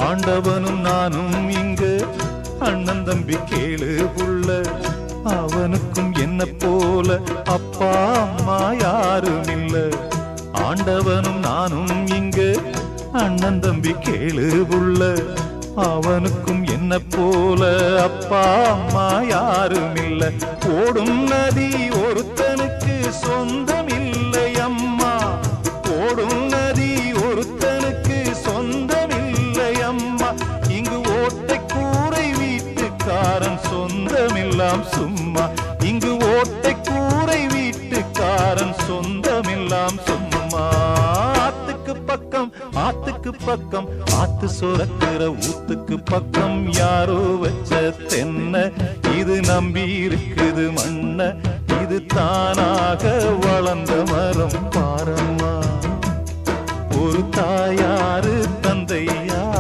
ஆண்டவனும் நானும் இங்கு அண்ணன் தம்பி கேளு புள்ள, அவனுக்கும் என்ன போல அப்பா அம்மா யாரும் இல்ல. ஆண்டவனும் நானும் இங்கு அண்ணன் தம்பி கேளு புள்ள, அவனுக்கும் என்ன போல அப்பா அம்மா யாரும் இல்ல. ஓடும் நதி ஒருத்தனுக்கு சொந்தம் இல்லை அம்மா, ஓடும் நதி ஒருத்தனுக்கு சொந்தம் இல்லை அம்மா. இங்கு ஓட்டை கூரை வீட்டுக்காரன் சொந்தமில்லாம் சும்மா, இங்கு ஓட்டை கூரை வீட்டுக்காரன் சொந்தமில்லாம் சும்மா. ஆத்துக்கு பக்கம் ஆத்துக்கு பக்கம் ஆத்து சுரக்கிற ஊத்துக்கு பக்கம் யாரோ வச்ச தென்ன, இது நம்பி இருக்குது மண்ண, இது தானாக வளர்ந்த மரம் பாரம்மா. ஒரு தாயாரு